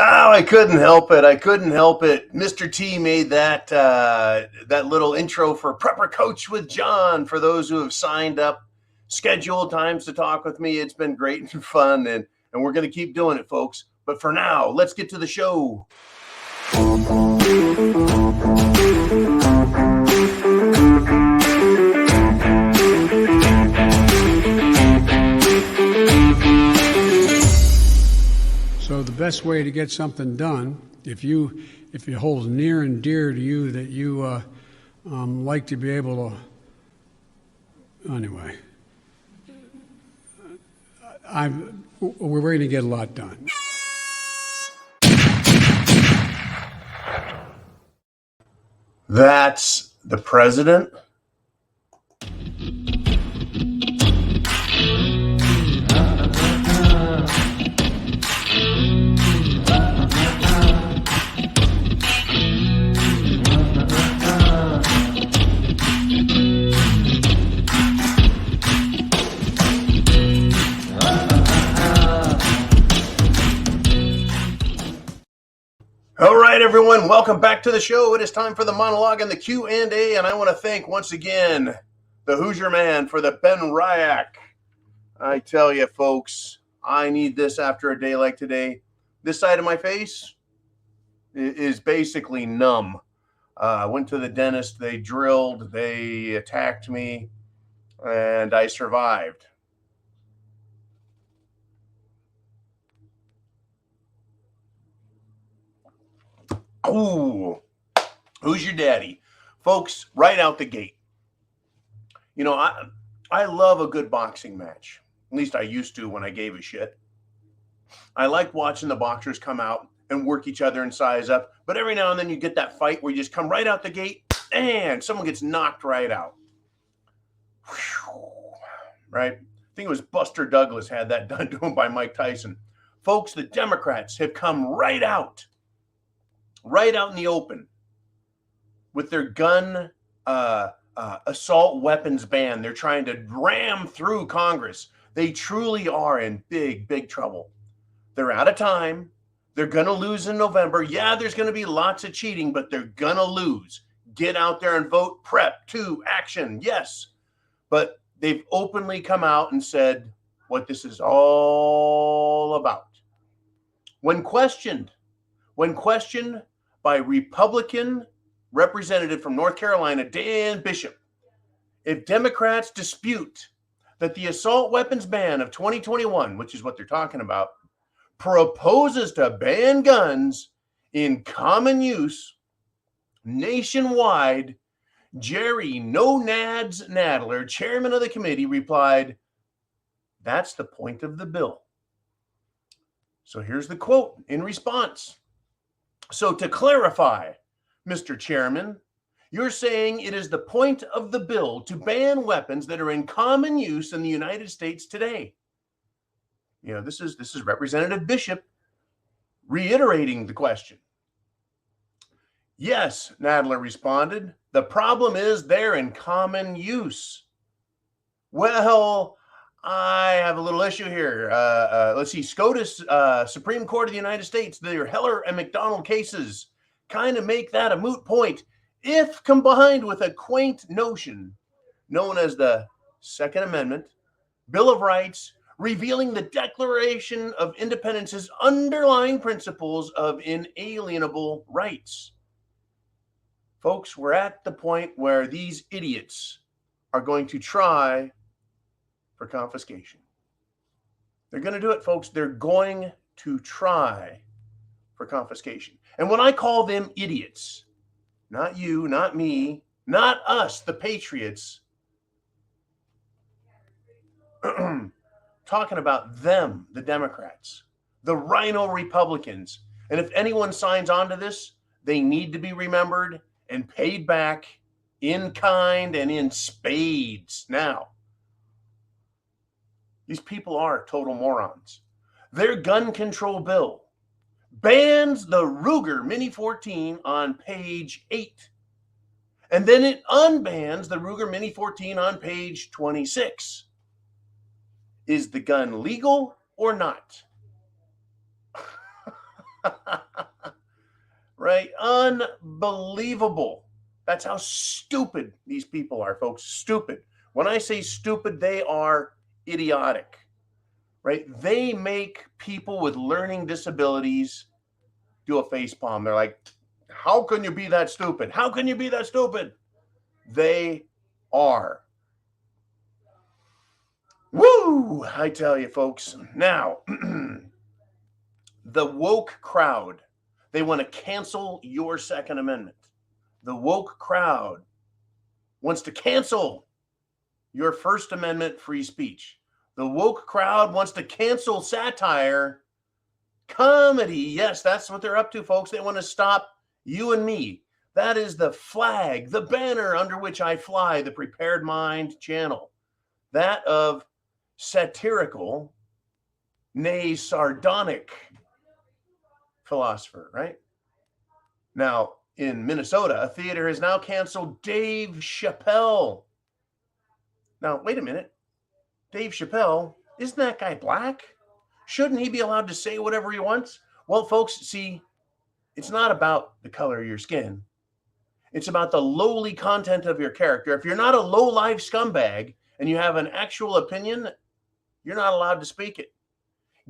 Oh, I couldn't help it. I couldn't help it. Mr. T made that little intro for Prepper Coach with John. For those who have signed up, scheduled times to talk with me, it's been great and fun, and we're going to keep doing it, folks. But for now, let's get to the show. So the best way to get something done, if it holds near and dear to you that you like to be able to, anyway, we're going to get a lot done. That's the president. All right, everyone, welcome back to the show. It is time for the monologue and the Q&A, and I want to thank once again the Hoosier Man for the Ben Ryak. I tell you, folks, I need this after a day like today. This side of my face is basically numb. I went to the dentist, they drilled, they attacked me, and I survived. Ooh, who's your daddy? Folks, right out the gate. You know, I love a good boxing match. At least I used to when I gave a shit. I like watching the boxers come out and work each other and size up. But every now and then you get that fight where you just come right out the gate and someone gets knocked right out. Whew. Right? I think it was Buster Douglas had that done to him by Mike Tyson. Folks, the Democrats have come right out in the open with their gun assault weapons ban. They're trying to ram through Congress. They truly are in big, big trouble. They're out of time. They're going to lose in November. Yeah, there's going to be lots of cheating, but they're going to lose. Get out there and vote. Prep to action. Yes. But they've openly come out and said what this is all about. When questioned by Republican representative from North Carolina, Dan Bishop, if Democrats dispute that the assault weapons ban of 2021, which is what they're talking about, proposes to ban guns in common use nationwide, Jerry No Nads Nadler, chairman of the committee, replied, "That's the point of the bill." So here's the quote in response. "So to clarify, Mr. Chairman, you're saying it is the point of the bill to ban weapons that are in common use in the United States today." You know, this is Representative Bishop reiterating the question. "Yes," Nadler responded, "the problem is they're in common use." Well, I have a little issue here. Let's see. SCOTUS, Supreme Court of the United States, their Heller and McDonald cases kind of make that a moot point if combined with a quaint notion known as the Second Amendment, Bill of Rights, revealing the Declaration of Independence's underlying principles of inalienable rights. Folks, we're at the point where these idiots are going to try for confiscation. They're going to do it, folks. They're going to try for confiscation. And when I call them idiots, not you, not me, not us, the patriots, talking about them, the Democrats, the rhino Republicans. And if anyone signs on to this, they need to be remembered and paid back in kind and in spades. Now, these people are total morons. Their gun control bill bans the Ruger Mini 14 on page 8. And then it unbans the Ruger Mini 14 on page 26. Is the gun legal or not? Right? Unbelievable. That's how stupid these people are, folks. Stupid. When I say stupid, they are idiotic, right? They make people with learning disabilities do a face palm. They're like, how can you be that stupid? How can you be that stupid? They are. Woo! I tell you, folks. Now, the woke crowd, they want to cancel your Second Amendment. The woke crowd wants to cancel your First Amendment free speech. The woke crowd wants to cancel satire, comedy. Yes, that's what they're up to, folks. They want to stop you and me. That is the flag, the banner under which I fly, the Prepared Mind channel. That of satirical, nay, sardonic philosopher, right? Now, in Minnesota, a theater has now canceled Dave Chappelle. Now, wait a minute. Dave Chappelle, isn't that guy black? Shouldn't he be allowed to say whatever he wants? Well, folks, see, it's not about the color of your skin. It's about the lowly content of your character. If you're not a low-life scumbag and you have an actual opinion, you're not allowed to speak it.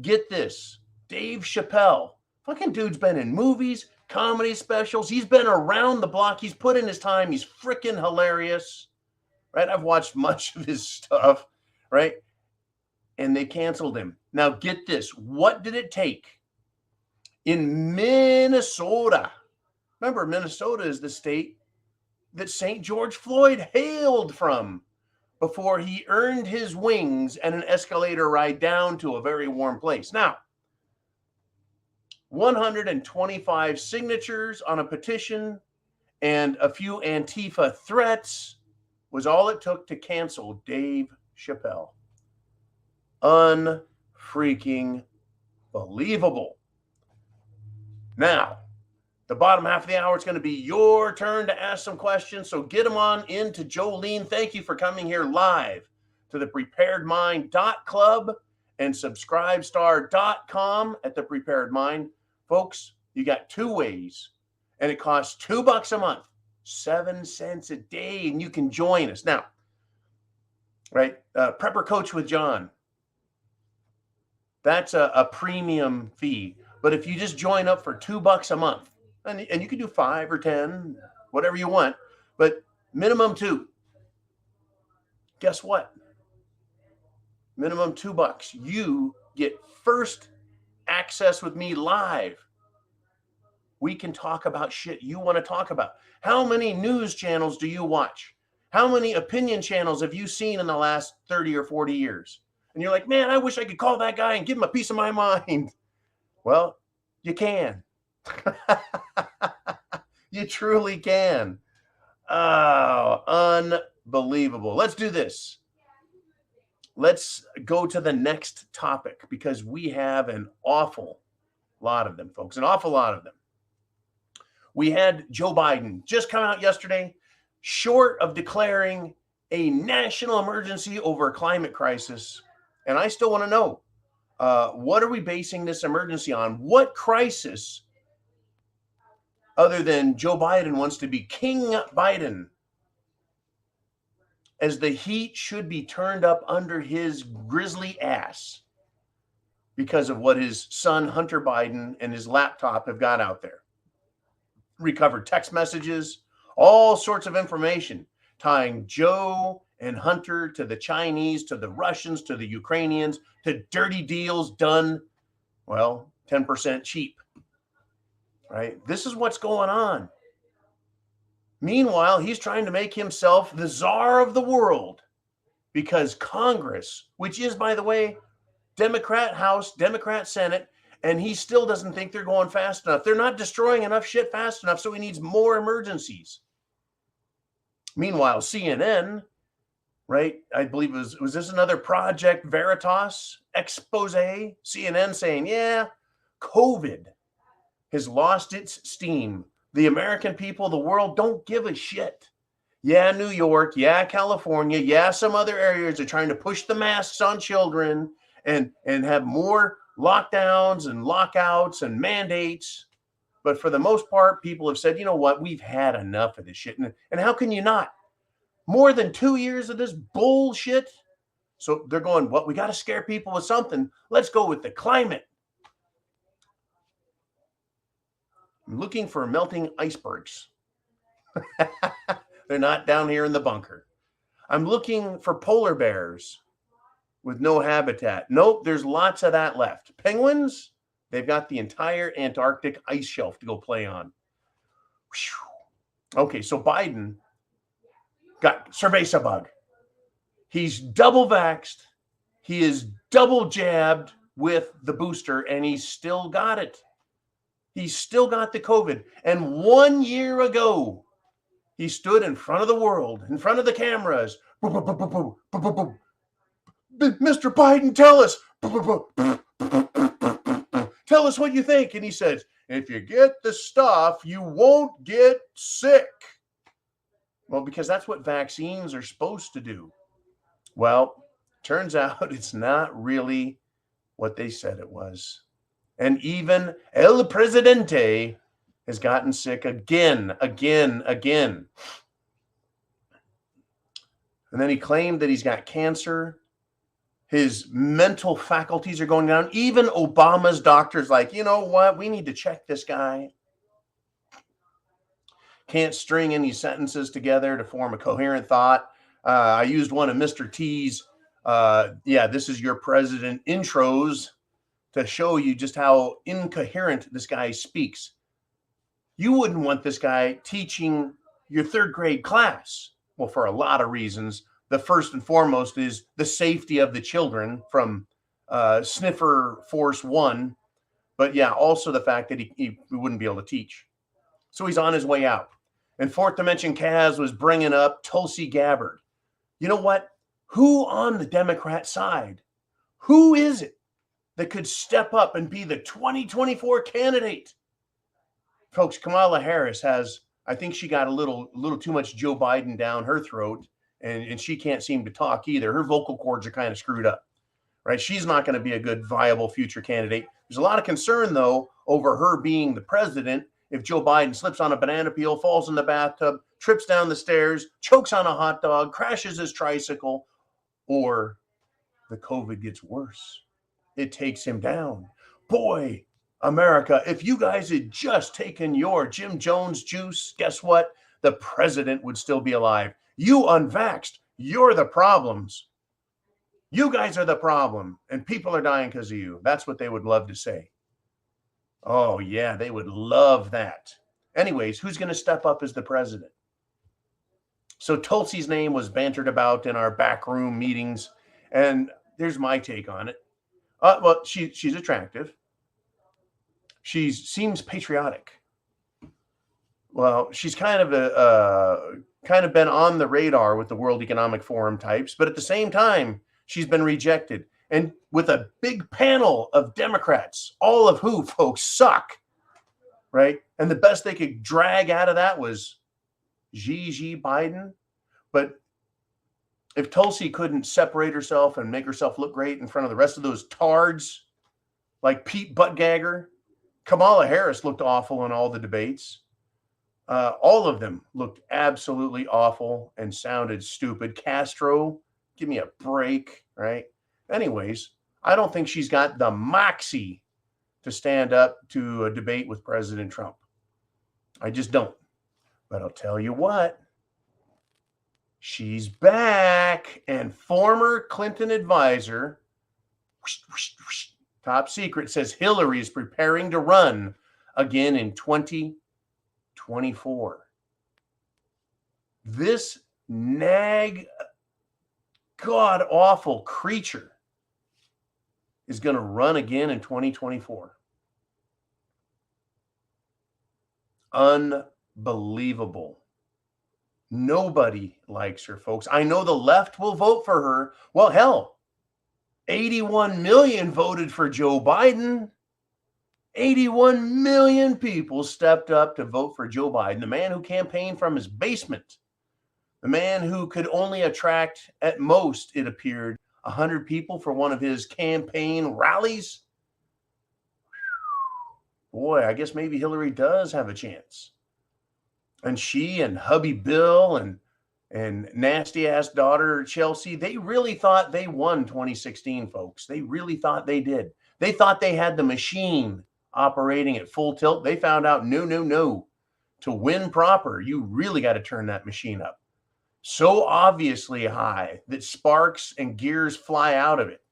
Get this. Dave Chappelle, fucking dude's been in movies, comedy specials. He's been around the block. He's put in his time. He's freaking hilarious, right? I've watched much of his stuff, right? And they canceled him. Now, get this. What did it take in Minnesota? Remember, Minnesota is the state that St. George Floyd hailed from before he earned his wings and an escalator ride down to a very warm place. Now, 125 signatures on a petition and a few Antifa threats was all it took to cancel Dave Chappelle. Unfreaking believable. Now, the bottom half of the hour, it's going to be your turn to ask some questions. So get them on into Jolene. Thank you for coming here live to the preparedmind.club and subscribestar.com at the Prepared Mind. Folks, you got two ways, and it costs $2 a month, 7 cents a day, and you can join us. Now, right, Prepper Coach with John, that's a premium fee. But if you just join up for $2 a month, and you can do 5 or 10, whatever you want, but minimum 2. Guess what? Minimum $2. You get first access with me live. We can talk about shit you want to talk about. How many news channels do you watch? How many opinion channels have you seen in the last 30 or 40 years? And you're like, man, I wish I could call that guy and give him a piece of my mind. Well, you can. You truly can. Oh, unbelievable. Let's do this. Let's go to the next topic because we have an awful lot of them, folks, an awful lot of them. We had Joe Biden just come out yesterday, short of declaring a national emergency over a climate crisis. And I still want to know, what are we basing this emergency on? What crisis, other than Joe Biden wants to be King Biden, as the heat should be turned up under his grisly ass because of what his son, Hunter Biden, and his laptop have got out there. Recovered text messages, all sorts of information tying Joe and Hunter to the Chinese, to the Russians, to the Ukrainians, to dirty deals done, well, 10% cheap, right? This is what's going on. Meanwhile, he's trying to make himself the czar of the world because Congress, which is, by the way, Democrat House, Democrat Senate, and he still doesn't think they're going fast enough. They're not destroying enough shit fast enough, so he needs more emergencies. Meanwhile, CNN, right? I believe was this another Project Veritas expose? CNN saying, yeah, COVID has lost its steam. The American people, the world don't give a shit. Yeah, New York, yeah, California, yeah, some other areas are trying to push the masks on children and have more lockdowns and lockouts and mandates. But for the most part, people have said, you know what, we've had enough of this shit. And how can you not? More than 2 years of this bullshit. So they're going, well, we got to scare people with something. Let's go with the climate. I'm looking for melting icebergs. They're not down here in the bunker. I'm looking for polar bears with no habitat. Nope, there's lots of that left. Penguins, they've got the entire Antarctic ice shelf to go play on. Whew. Okay, so Biden got cerveza bug. He's double vaxxed. He is double jabbed with the booster, and he's still got it. He's still got the COVID. And 1 year ago, he stood in front of the world, in front of the cameras. Mr. Biden, tell us. Tell us what you think. And he says, if you get the stuff, you won't get sick. Well, because that's what vaccines are supposed to do. Well, turns out it's not really what they said it was. And even El Presidente has gotten sick again. And then he claimed that he's got cancer. His mental faculties are going down. Even Obama's doctor's like, you know what? We need to check this guy. Can't string any sentences together to form a coherent thought. I used one of Mr. T's, this is your president intros to show you just how incoherent this guy speaks. You wouldn't want this guy teaching your third grade class. Well, for a lot of reasons. The first and foremost is the safety of the children from Sniffer Force 1. But yeah, also the fact that he wouldn't be able to teach. So he's on his way out. And Fourth Dimension Kaz was bringing up Tulsi Gabbard. You know what? Who on the Democrat side, who is it that could step up and be the 2024 candidate? Folks, Kamala Harris has, I think she got a little too much Joe Biden down her throat, and she can't seem to talk either. Her vocal cords are kind of screwed up, right? She's not going to be a good, viable future candidate. There's a lot of concern, though, over her being the president if Joe Biden slips on a banana peel, falls in the bathtub, trips down the stairs, chokes on a hot dog, crashes his tricycle, or the COVID gets worse. It takes him down. Boy, America, if you guys had just taken your Jim Jones juice, guess what? The president would still be alive. You unvaxxed, you're the problems. You guys are the problem, and people are dying because of you. That's what they would love to say. Oh, yeah, they would love that. Anyways, who's going to step up as the president? So Tulsi's name was bantered about in our backroom meetings, and there's my take on it. Well, she's attractive. She seems patriotic. Well, she's kind of been on the radar with the World Economic Forum types, but at the same time, she's been rejected. And with a big panel of Democrats, all of who, folks, suck, right? And the best they could drag out of that was Gigi Biden. But if Tulsi couldn't separate herself and make herself look great in front of the rest of those tards, like Pete Buttigieg, Kamala Harris looked awful in all the debates. All of them looked absolutely awful and sounded stupid. Castro, give me a break, right? Anyways, I don't think she's got the moxie to stand up to a debate with President Trump. I just don't. But I'll tell you what, she's back. And former Clinton advisor, top secret, says Hillary is preparing to run again in 2024. This nag, god-awful creature is going to run again in 2024. Unbelievable. Nobody likes her, folks. I know the left will vote for her. Well, hell, 81 million voted for Joe Biden. 81 million people stepped up to vote for Joe Biden, the man who campaigned from his basement, the man who could only attract, at most, it appeared, 100 people for one of his campaign rallies. Boy, I guess maybe Hillary does have a chance. And she and hubby Bill and nasty ass daughter Chelsea, they really thought they won 2016, folks. They really thought they did. They thought they had the machine operating at full tilt. They found out, no. To win proper, you really got to turn that machine up so obviously high that sparks and gears fly out of it.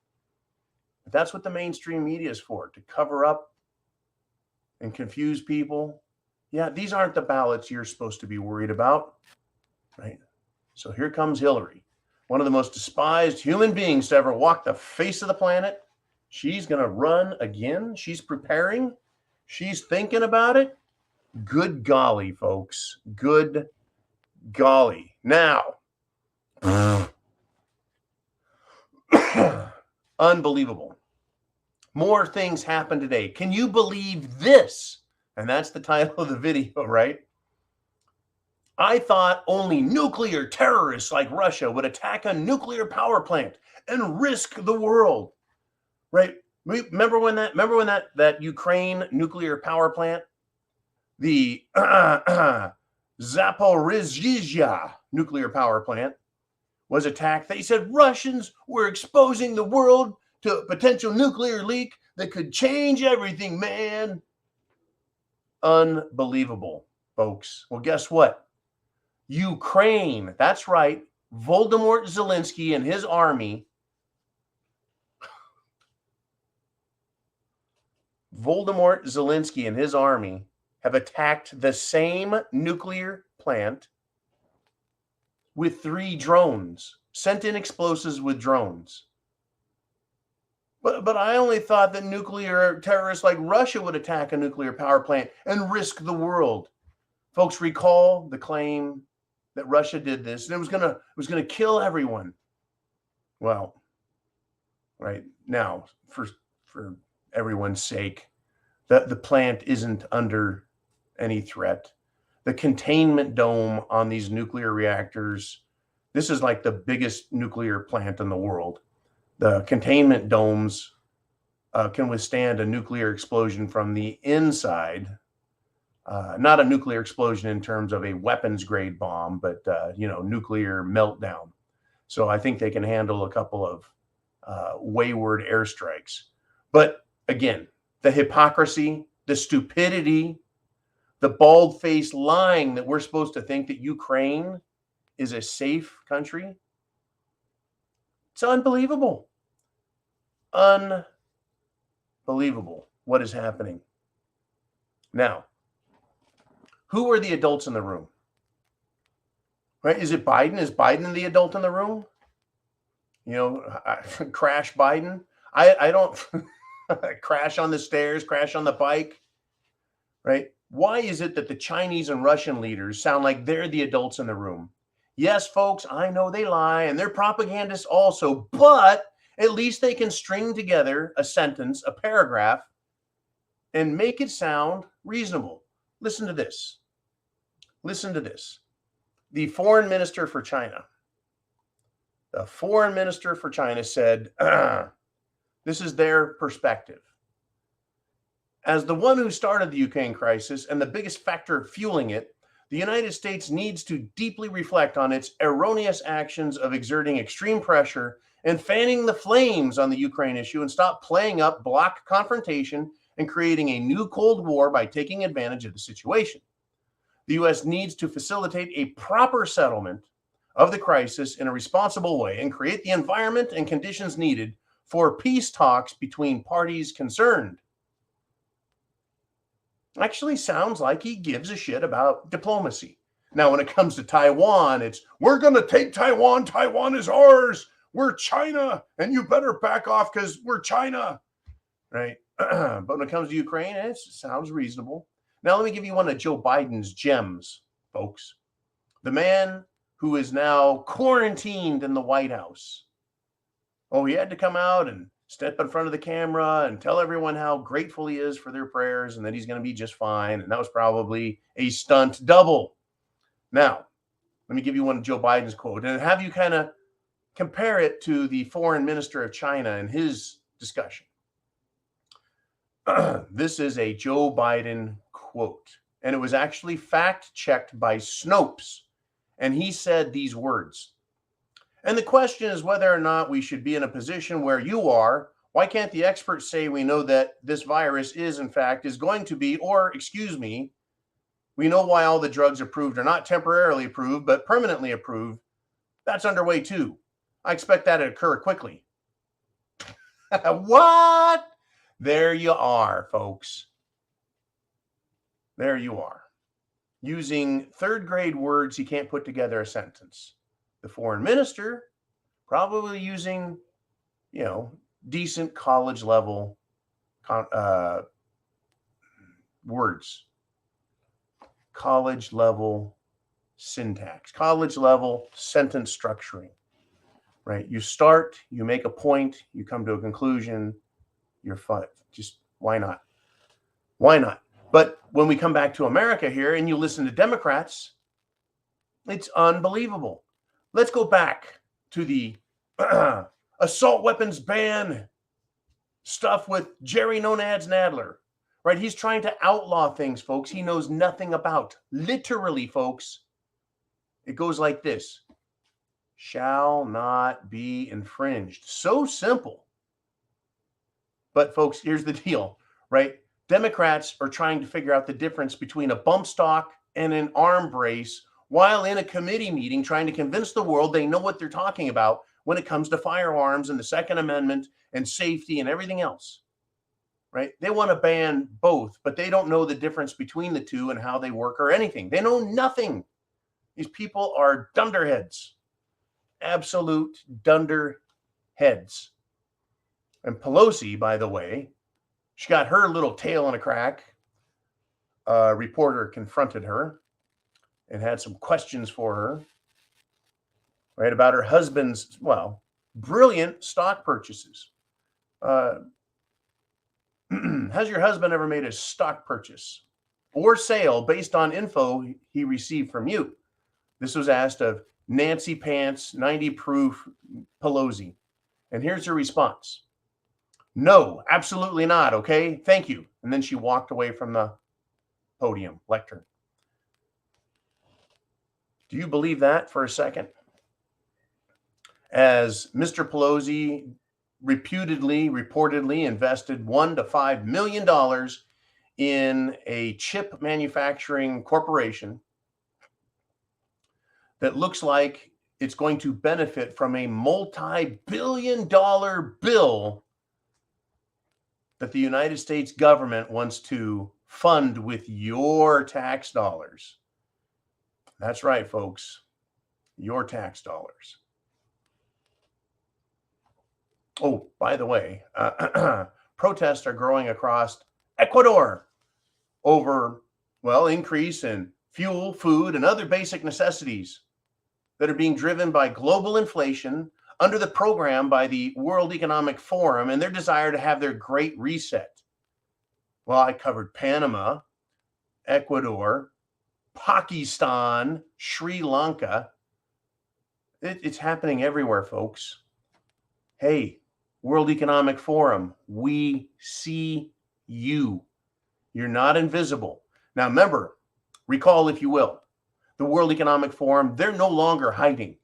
But that's what the mainstream media is for, to cover up and confuse people. Yeah, these aren't the ballots you're supposed to be worried about, right? So here comes Hillary, one of the most despised human beings to ever walk the face of the planet. She's going to run again. She's preparing. She's thinking about it. Good golly, folks. Good golly. Now, unbelievable. More things happen today. Can you believe this? And that's the title of the video, right? I thought only nuclear terrorists like Russia would attack a nuclear power plant and risk the world, right? Remember when that Ukraine nuclear power plant, the Zaporizhzhia nuclear power plant, was attacked? They said Russians were exposing the world to a potential nuclear leak that could change everything, man. Unbelievable, folks. Well, guess what? Ukraine, that's right, Volodymyr Zelensky and his army, have attacked the same nuclear plant with 3 drones, sent in explosives with drones. But I only thought that nuclear terrorists like Russia would attack a nuclear power plant and risk the world. Folks, recall the claim that Russia did this and it was gonna kill everyone. Well, right now, for everyone's sake, that the plant isn't under any threat. The containment dome on these nuclear reactors, this is like the biggest nuclear plant in the world. The containment domes can withstand a nuclear explosion from the inside. Not a nuclear explosion in terms of a weapons grade bomb, but nuclear meltdown. So I think they can handle a couple of wayward airstrikes. But again, the hypocrisy, the stupidity, the bald-faced lying that we're supposed to think that Ukraine is a safe country. It's unbelievable. Unbelievable what is happening. Now, who are the adults in the room? Right? Is it Biden? Is Biden the adult in the room? Crash Biden. I don't crash on the stairs, crash on the bike, right? Why is it that the Chinese and Russian leaders sound like they're the adults in the room? Yes, folks, I know they lie and they're propagandists also, but at least they can string together a sentence, a paragraph, and make it sound reasonable. Listen to this. Listen to this. The foreign minister for China said, this is their perspective. As the one who started the Ukraine crisis and the biggest factor fueling it, the United States needs to deeply reflect on its erroneous actions of exerting extreme pressure and fanning the flames on the Ukraine issue and stop playing up block confrontation and creating a new Cold War by taking advantage of the situation. The U.S. needs to facilitate a proper settlement of the crisis in a responsible way and create the environment and conditions needed for peace talks between parties concerned. Actually sounds like he gives a shit about diplomacy. Now, when it comes to Taiwan, it's, we're going to take Taiwan. Taiwan is ours. We're China, and you better back off because we're China, right? But when it comes to Ukraine, it sounds reasonable. Now, let me give you one of Joe Biden's gems, folks. The man who is now quarantined in the White House. Oh, he had to come out and step in front of the camera and tell everyone how grateful he is for their prayers and that he's going to be just fine. And that was probably a stunt double. Now, let me give you one of Joe Biden's quote and have you kind of compare it to the foreign minister of China and his discussion. This is a Joe Biden quote, and it was actually fact-checked by Snopes, and he said these words. And the question is whether or not we should be in a position where you are. Why can't the experts say we know that this virus is going to be, or excuse me, we know why all the drugs approved are not temporarily approved, but permanently approved. That's underway too. I expect that to occur quickly. What? There you are, folks. There you are. Using third grade words, he can't put together a sentence. The foreign minister probably using, decent college level words, college level syntax, college level sentence structuring, right? You start, you make a point, you come to a conclusion, you're fine. Just why not? Why not? But when we come back to America here and you listen to Democrats, it's unbelievable. Let's go back to the assault weapons ban stuff with Jerry Nonads Nadler, right? He's trying to outlaw things, folks, he knows nothing about. Literally, folks, it goes like this: shall not be infringed. So simple. But folks, here's the deal, right? Democrats are trying to figure out the difference between a bump stock and an arm brace while in a committee meeting trying to convince the world they know what they're talking about when it comes to firearms and the Second Amendment and safety and everything else, right? They want to ban both, but they don't know the difference between the two and how they work or anything. They know nothing. These people are dunderheads, absolute dunderheads. And Pelosi, by the way, she got her little tail in a crack. A reporter confronted her and had some questions for her, right, about her husband's, brilliant stock purchases. Has your husband ever made a stock purchase or sale based on info he received from you? This was asked of Nancy Pants, 90 proof Pelosi. And here's her response: no, absolutely not. Okay, thank you. And then she walked away from the podium lectern. Do you believe that for a second? As Mr. Pelosi reportedly invested $1 to $5 million in a chip manufacturing corporation that looks like it's going to benefit from a multi-billion-dollar bill that the United States government wants to fund with your tax dollars. That's right, folks. Your tax dollars. Oh, by the way, protests are growing across Ecuador over, increase in fuel, food, and other basic necessities that are being driven by global inflation under the program by the World Economic Forum and their desire to have their great reset. Well, I covered Panama, Ecuador, Pakistan, Sri Lanka. It's happening everywhere, folks. Hey, World Economic Forum, we see you. You're not invisible. Now, remember, recall, if you will, the World Economic Forum, they're no longer hiding.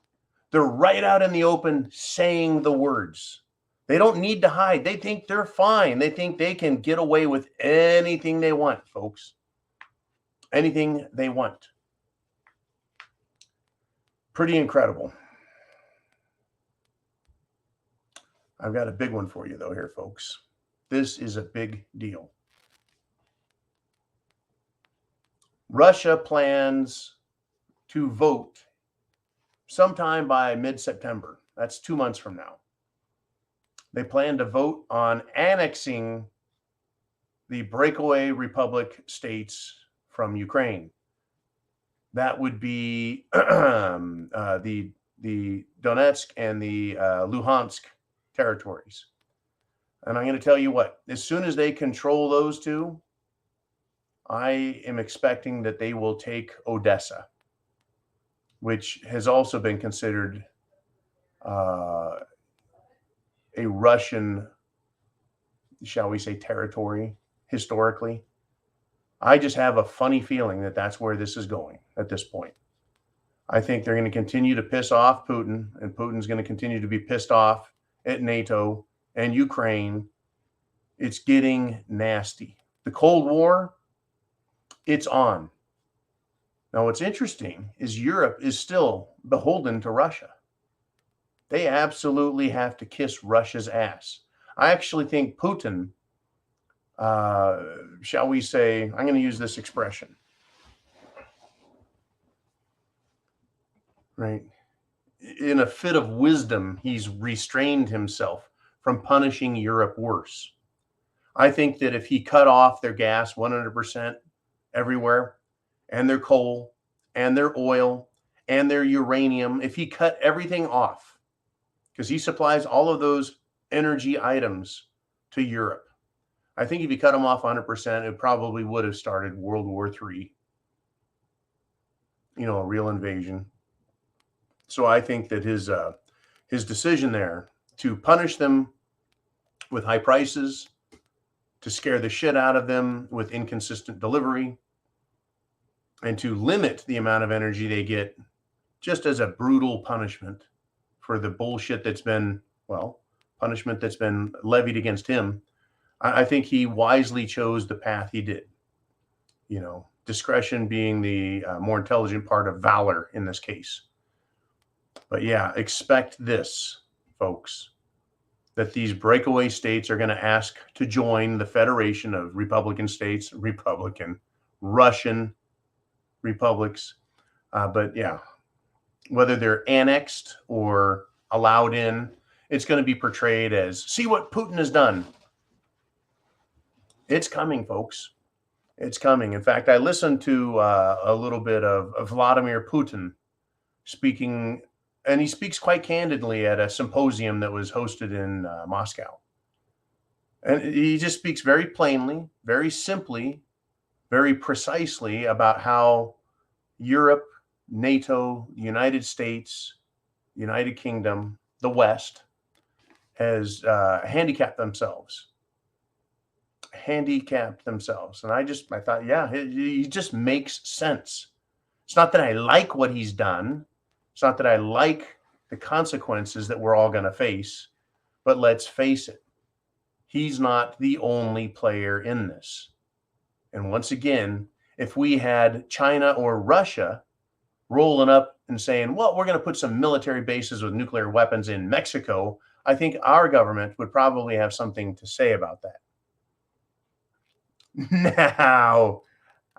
They're right out in the open saying the words. They don't need to hide. They think they're fine. They think they can get away with anything they want, folks. Anything they want. Pretty incredible. I've got a big one for you, though, here, folks. This is a big deal. Russia plans to vote sometime by mid-September. That's 2 months from now. They plan to vote on annexing the breakaway republic states from Ukraine. That would be the Donetsk and the Luhansk territories. And I'm going to tell you what, as soon as they control those two, I am expecting that they will take Odessa, which has also been considered uh, a Russian, shall we say, territory historically. I just have a funny feeling that that's where this is going at this point. I think they're going to continue to piss off Putin, and Putin's going to continue to be pissed off at NATO and Ukraine. It's getting nasty. The Cold War, it's on. Now, what's interesting is Europe is still beholden to Russia. They absolutely have to kiss Russia's ass. I actually think Putin, shall we say, I'm going to use this expression, right? In a fit of wisdom, he's restrained himself from punishing Europe worse. I think that if he cut off their gas 100% everywhere, and their coal, and their oil, and their uranium, if he cut everything off, because he supplies all of those energy items to Europe, I think if he cut them off 100%, it probably would have started World War III, a real invasion. So I think that his decision there to punish them with high prices, to scare the shit out of them with inconsistent delivery, and to limit the amount of energy they get just as a brutal punishment for the bullshit that's been, punishment that's been levied against him. I think he wisely chose the path he did. Discretion being the more intelligent part of valor in this case. But yeah, expect this, folks, that these breakaway states are going to ask to join the Federation of Republican States, Russian republics. But yeah, whether they're annexed or allowed in, it's going to be portrayed as, see what Putin has done. It's coming, folks. It's coming. In fact, I listened to a little bit of Vladimir Putin speaking, and he speaks quite candidly at a symposium that was hosted in Moscow. And he just speaks very plainly, very simply, very precisely about how Europe, NATO, United States, United Kingdom, the West has handicapped themselves. And I thought, yeah, he just makes sense. It's not that I like what he's done. It's not that I like the consequences that we're all going to face, but let's face it, he's not the only player in this. And once again, if we had China or Russia rolling up and saying, well, we're going to put some military bases with nuclear weapons in Mexico, I think our government would probably have something to say about that. Now,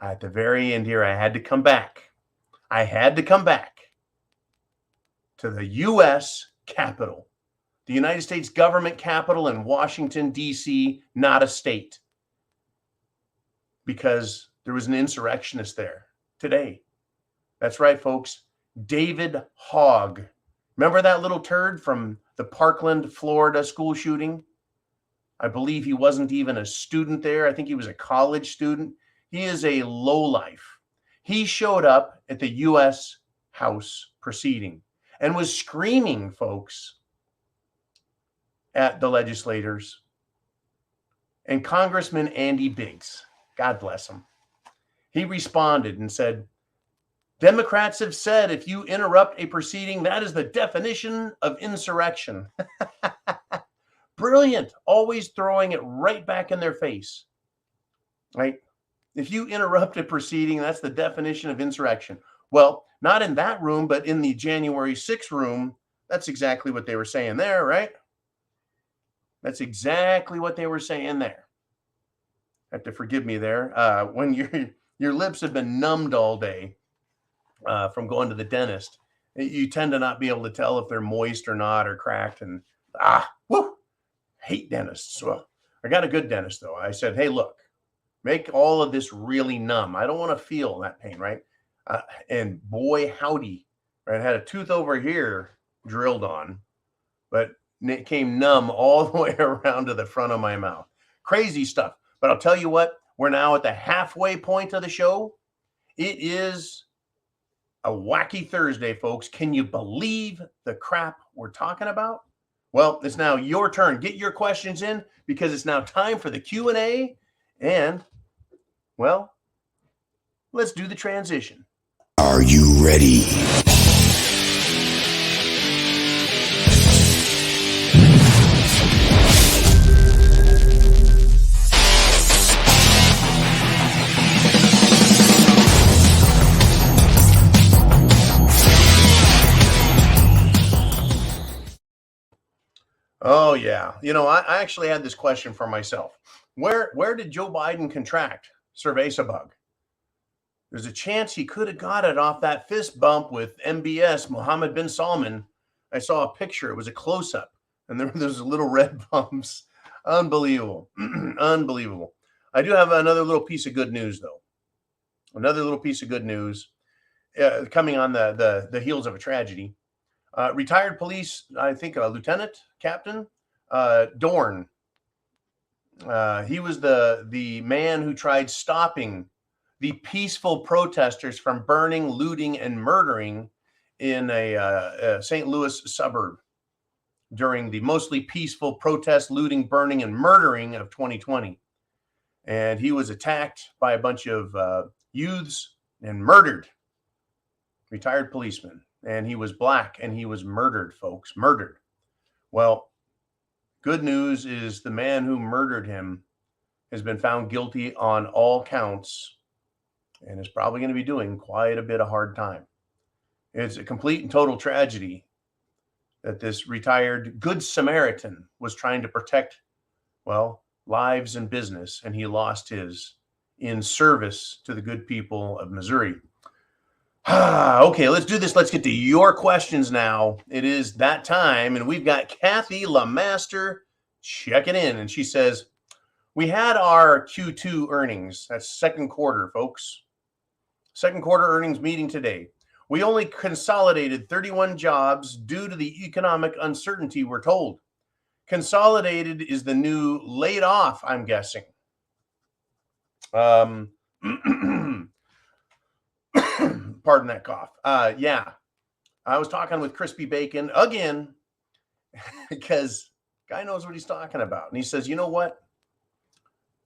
at the very end here, I had to come back to the U.S. Capitol, the United States government capital in Washington, D.C., not a state, because there was an insurrectionist there today. That's right, folks. David Hogg. Remember that little turd from the Parkland, Florida school shooting? I believe he wasn't even a student there. I think he was a college student. He is a lowlife. He showed up at the U.S. House proceeding and was screaming, folks, at the legislators. And Congressman Andy Biggs, God bless him, he responded and said, Democrats have said if you interrupt a proceeding, that is the definition of insurrection. Brilliant. Always throwing it right back in their face. Right? If you interrupt a proceeding, that's the definition of insurrection. Well, not in that room, but in the January 6th room, that's exactly what they were saying there, right? That's exactly what they were saying there. Have to forgive me there. When your lips have been numbed all day from going to the dentist, you tend to not be able to tell if they're moist or not or cracked. And hate dentists. Well, I got a good dentist though. I said, hey, look, make all of this really numb. I don't want to feel that pain, right? And boy, howdy, right? I had a tooth over here drilled on, but it came numb all the way around to the front of my mouth. Crazy stuff. But I'll tell you what, we're now at the halfway point of the show. It is a wacky Thursday, folks. Can you believe the crap we're talking about? Well, it's now your turn. Get your questions in because it's now time for the Q&A. And, well, let's do the transition. Are you ready? Oh, yeah. I actually had this question for myself. Where did Joe Biden contract cerveza bug? There's a chance he could have got it off that fist bump with MBS, Mohammed bin Salman. I saw a picture. It was a close-up, and there were those little red bumps. Unbelievable. Unbelievable. I do have another little piece of good news, though. Another little piece of good news coming on the heels of a tragedy. Retired police, I think Lieutenant Captain Dorn. He was the man who tried stopping the peaceful protesters from burning, looting, and murdering in a St. Louis suburb during the mostly peaceful protest, looting, burning, and murdering of 2020. And he was attacked by a bunch of youths and murdered. Retired policeman. And he was black and he was murdered, folks, murdered. Well, good news is the man who murdered him has been found guilty on all counts and is probably going to be doing quite a bit of hard time. It's a complete and total tragedy that this retired Good Samaritan was trying to protect, well, lives and business, and he lost his in service to the good people of Missouri. Okay, let's do this. Let's get to your questions now. It is that time, and we've got Kathy LeMaster checking in, and she says, we had our Q2 earnings. That's second quarter, folks. Second quarter earnings meeting today. We only consolidated 31 jobs due to the economic uncertainty, we're told. Consolidated is the new laid off, I'm guessing. Pardon that cough. Yeah, I was talking with Crispy Bacon again because guy knows what he's talking about. And he says, you know what?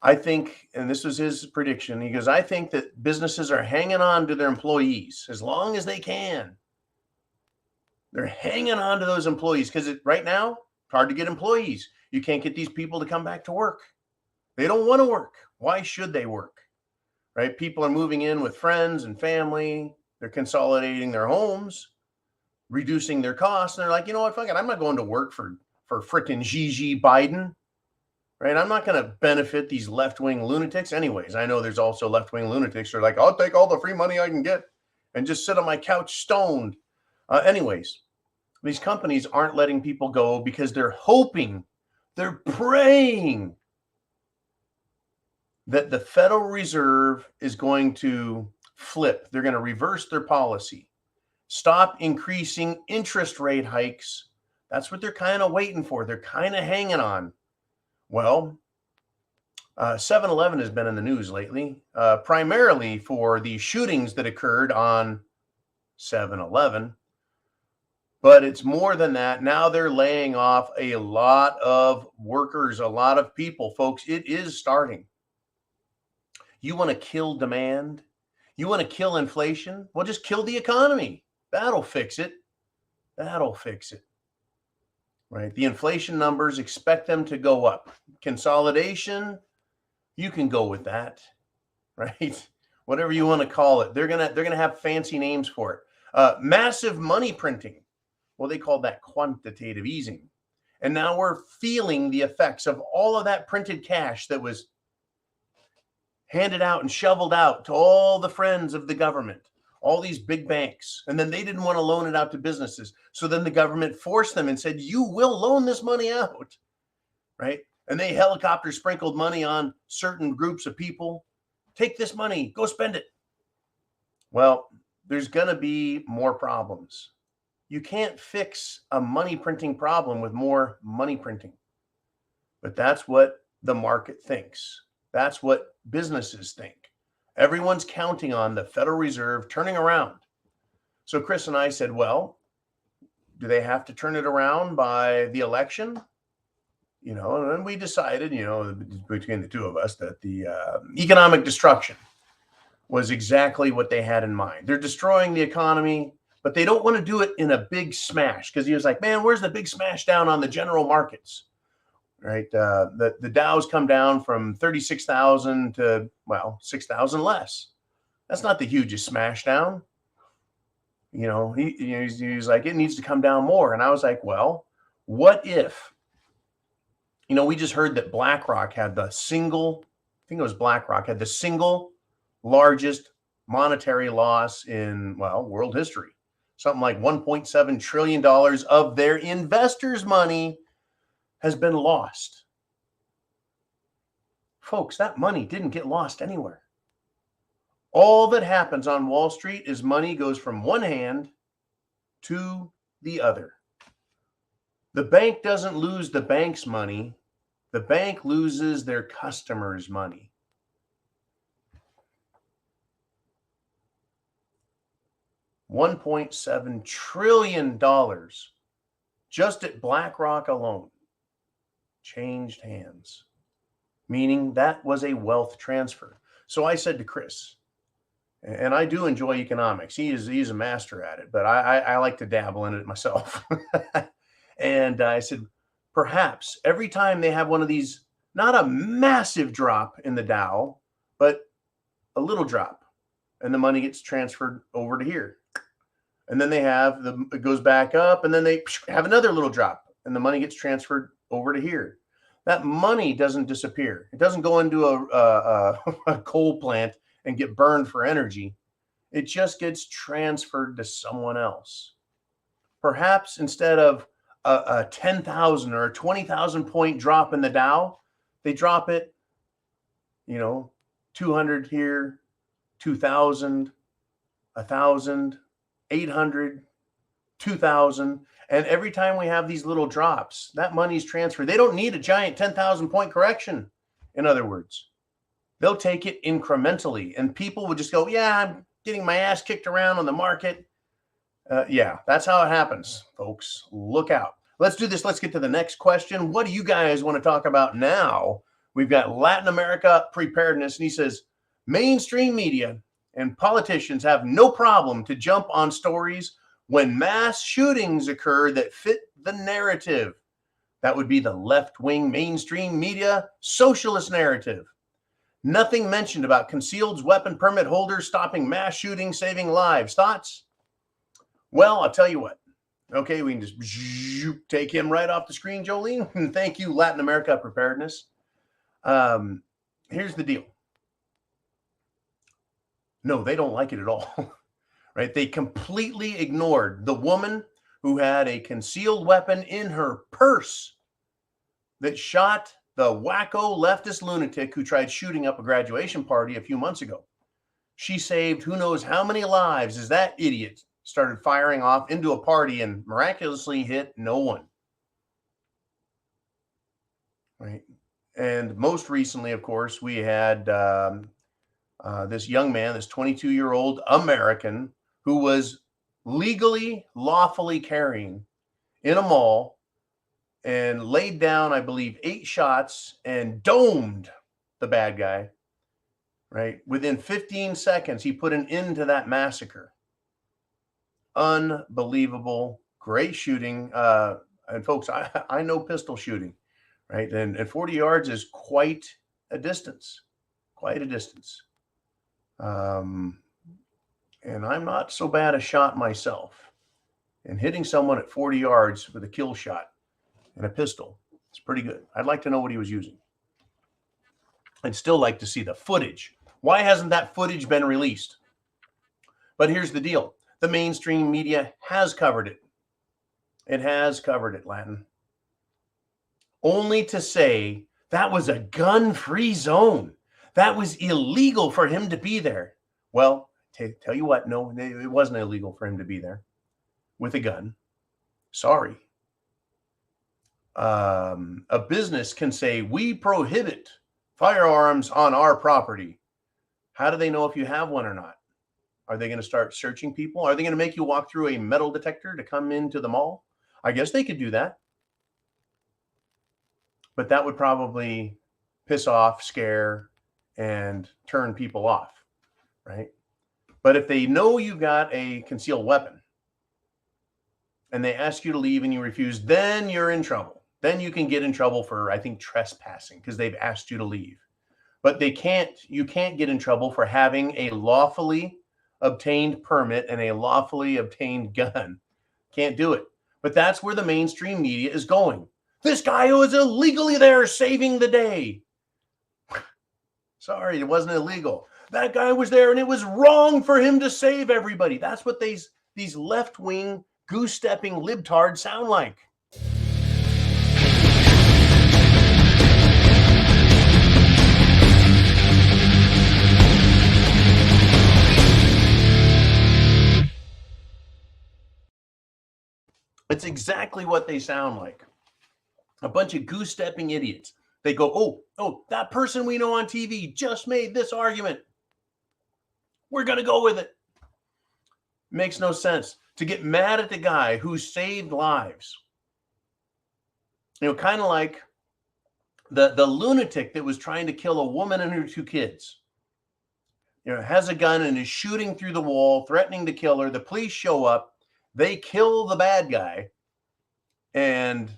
I think, and this was his prediction, he goes, I think that businesses are hanging on to their employees as long as they can. They're hanging on to those employees because right now, it's hard to get employees. You can't get these people to come back to work. They don't want to work. Why should they work? Right? People are moving in with friends and family. They're consolidating their homes, reducing their costs. And they're like, you know what, fuck it, I'm not going to work for frickin' Gigi Biden. Right? I'm not going to benefit these left-wing lunatics. Anyways, I know there's also left-wing lunatics who are like, I'll take all the free money I can get and just sit on my couch stoned. Anyways, these companies aren't letting people go because they're hoping, they're praying that the Federal Reserve is going to flip. They're going to reverse their policy, stop increasing interest rate hikes. That's what they're kind of waiting for. They're kind of hanging on. Well, 7-Eleven has been in the news lately, primarily for the shootings that occurred on 7-Eleven. But it's more than that. Now they're laying off a lot of workers, a lot of people, folks. It is starting. You want to kill demand? You want to kill inflation? Well, just kill the economy. That'll fix it. That'll fix it. Right? The inflation numbers, expect them to go up. Consolidation, you can go with that. Right? Whatever you want to call it. They're gonna have fancy names for it. Massive money printing. Well, they call that quantitative easing. And now we're feeling the effects of all of that printed cash that was handed out and shoveled out to all the friends of the government, all these big banks. And then they didn't want to loan it out to businesses. So then the government forced them and said, you will loan this money out, right? And they helicopter sprinkled money on certain groups of people. Take this money, go spend it. Well, there's going to be more problems. You can't fix a money printing problem with more money printing. But that's what the market thinks. That's what businesses think. Everyone's counting on the Federal Reserve turning around. So Chris and I said, well, do they have to turn it around by the election? And then we decided, between the two of us, that the economic destruction was exactly what they had in mind. They're destroying the economy, but they don't want to do it in a big smash, because he was like, man, where's the big smash down on the general markets? Right? The Dow's come down from 36,000 to, 6,000 less. That's not the hugest smash down. He's like, it needs to come down more. And I was like, well, what if, we just heard that BlackRock had the single largest monetary loss in, world history. Something like $1.7 trillion of their investors' money has been lost. Folks, that money didn't get lost anywhere. All that happens on Wall Street is money goes from one hand to the other. The bank doesn't lose the bank's money. The bank loses their customers' money. $1.7 trillion just at BlackRock alone changed hands, meaning that was a wealth transfer. So I said to Chris, and I do enjoy economics. He's a master at it, but I like to dabble in it myself. And I said, perhaps every time they have one of these, not a massive drop in the Dow, but a little drop, and the money gets transferred over to here. And then it goes back up, and then they have another little drop, and the money gets transferred over to here. That money doesn't disappear. It doesn't go into a coal plant and get burned for energy. It just gets transferred to someone else. Perhaps instead of a 10,000 or a 20,000 point drop in the Dow, they drop it, 200 here, 2,000, 1,000, 800, 2,000. And every time we have these little drops, that money's transferred. They don't need a giant 10,000 point correction. In other words, they'll take it incrementally, and people would just go, yeah, I'm getting my ass kicked around on the market. That's how it happens, folks. Look out. Let's do this. Let's get to the next question. What do you guys want to talk about now? We've got Latin America preparedness, and he says, mainstream media and politicians have no problem to jump on stories when mass shootings occur that fit the narrative. That would be the left-wing mainstream media socialist narrative. Nothing mentioned about concealed weapon permit holders stopping mass shootings, saving lives. Thoughts? Well, I'll tell you what. Okay, we can just take him right off the screen, Jolene. Thank you, Latin America preparedness. Here's the deal. No, they don't like it at all. Right? They completely ignored the woman who had a concealed weapon in her purse that shot the wacko leftist lunatic who tried shooting up a graduation party a few months ago. She saved who knows how many lives as that idiot started firing off into a party and miraculously hit no one. Right? And most recently, of course, we had this young man, this 22-year-old American who was legally, lawfully carrying in a mall and laid down, I believe, 8 shots and domed the bad guy, right? Within 15 seconds, he put an end to that massacre. Unbelievable. Great shooting. And folks, I know pistol shooting, right? And 40 yards is quite a distance, And I'm not so bad a shot myself. And hitting someone at 40 yards with a kill shot and a pistol, it's pretty good. I'd like to know what he was using. I'd still like to see the footage. Why hasn't that footage been released? But here's the deal. The mainstream media has covered it. It has covered it, Latin. Only to say that was a gun-free zone. That was illegal for him to be there. Well, tell you what, no, it wasn't illegal for him to be there with a gun. Sorry. A business can say, we prohibit firearms on our property. How do they know if you have one or not? Are they going to start searching people? Are they going to make you walk through a metal detector to come into the mall? I guess they could do that. But that would probably piss off, scare, and turn people off, right? But if they know you got a concealed weapon and they ask you to leave and you refuse, then you're in trouble. Then you can get in trouble for, I think, trespassing because they've asked you to leave. But you can't get in trouble for having a lawfully obtained permit and a lawfully obtained gun. Can't do it. But that's where the mainstream media is going. This guy who is illegally there saving the day. Sorry, it wasn't illegal. That guy was there and it was wrong for him to save everybody. That's what these left-wing goose-stepping libtards sound like. It's exactly what they sound like. A bunch of goose-stepping idiots. They go, oh, that person we know on TV just made this argument. We're going to go with it. Makes no sense to get mad at the guy who saved lives. Kind of like the lunatic that was trying to kill a woman and her 2 kids. Has a gun and is shooting through the wall, threatening to kill her. The police show up. They kill the bad guy. And,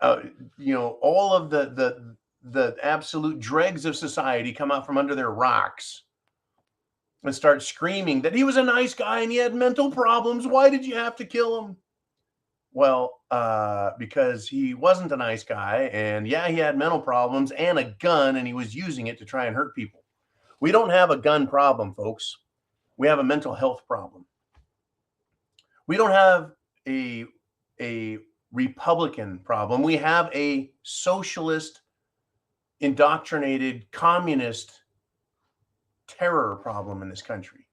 all of the absolute dregs of society come out from under their rocks and start screaming that he was a nice guy and he had mental problems. Why did you have to kill him? Well, because he wasn't a nice guy. And yeah, he had mental problems and a gun, and he was using it to try and hurt people. We don't have a gun problem, folks. We have a mental health problem. We don't have a Republican problem. We have a socialist, indoctrinated, communist terror problem in this country.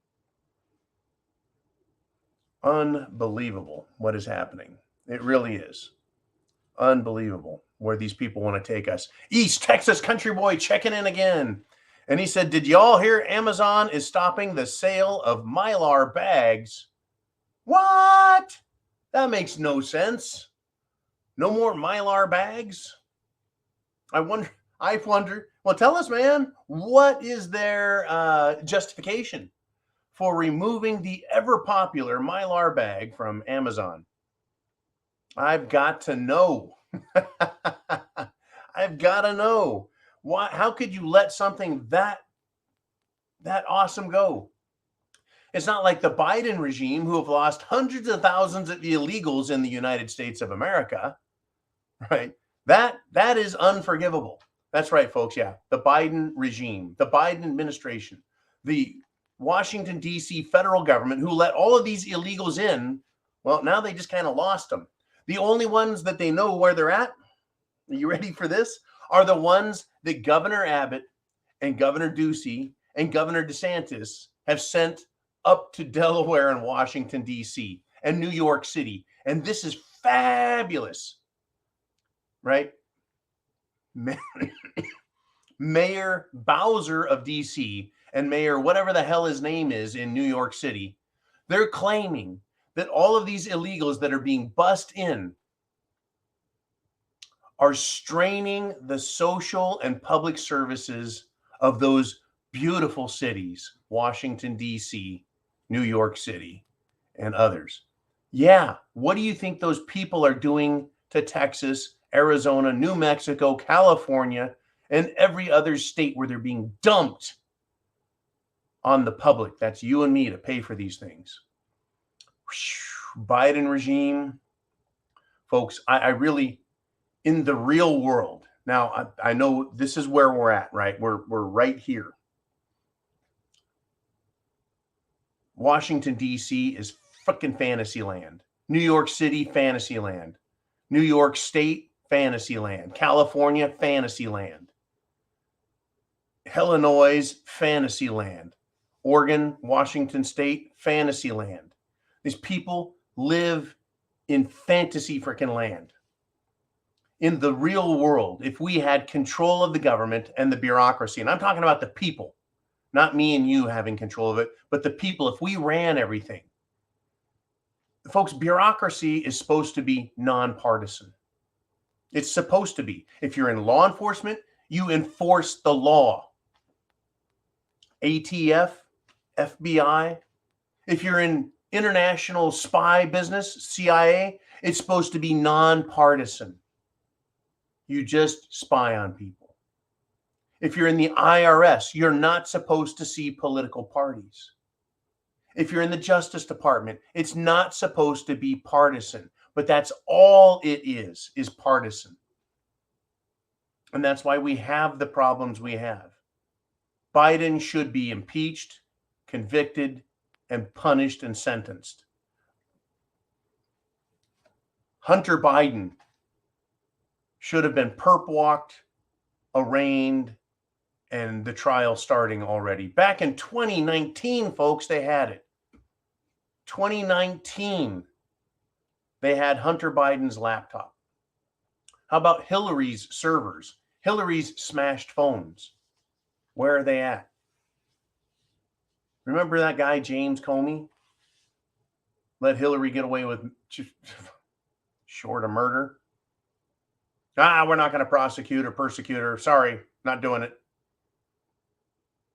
Unbelievable what is happening. It really is. Unbelievable where these people want to take us. East Texas country boy checking in again. And he said, did y'all hear Amazon is stopping the sale of Mylar bags? What? That makes no sense. No more Mylar bags? I wonder. Well, tell us, man, what is their justification for removing the ever popular Mylar bag from Amazon? I've got to know. I've got to know. Why? How could you let something that awesome go? It's not like the Biden regime, who have lost hundreds of thousands of illegals in the United States of America, right? That is unforgivable. That's right, folks. Yeah, the Biden regime, the Biden administration, the Washington, D.C. federal government, who let all of these illegals in, well, now they just kind of lost them. The only ones that they know where they're at, are you ready for this, are the ones that Governor Abbott and Governor Ducey and Governor DeSantis have sent up to Delaware and Washington, D.C. and New York City. And this is fabulous, right? Mayor Bowser of D.C. and Mayor whatever the hell his name is in New York City, they're claiming that all of these illegals that are being bussed in are straining the social and public services of those beautiful cities, Washington, D.C., New York City, and others. Yeah, what do you think those people are doing to Texas, Arizona, New Mexico, California, and every other state where they're being dumped on the public? That's you and me to pay for these things. Biden regime, folks, I really, in the real world, now I know this is where we're at, right? We're right here. Washington, D.C. is freaking fantasy land. New York City, fantasy land. New York State, fantasy land. California, fantasy land. Illinois, fantasy land. Oregon, Washington State, fantasy land. These people live in fantasy freaking land. In the real world, if we had control of the government and the bureaucracy, and I'm talking about the people, Not me and you having control of it, but the people. If we ran everything, folks, bureaucracy is supposed to be nonpartisan. It's supposed to be. If you're in law enforcement, you enforce the law. ATF, FBI. If you're in international spy business, CIA, it's supposed to be nonpartisan. You just spy on people. If you're in the IRS, you're not supposed to see political parties. If you're in the Justice Department, it's not supposed to be partisan, but that's all it is partisan. And that's why we have the problems we have. Biden should be impeached, convicted, and punished and sentenced. Hunter Biden should have been perp walked, arraigned, and the trial starting already. Back in 2019, folks, they had it. 2019, they had Hunter Biden's laptop. How about Hillary's servers? Hillary's smashed phones. Where are they at? Remember that guy, James Comey? Let Hillary get away with short of murder. We're not going to prosecute or persecute her. Sorry, not doing it.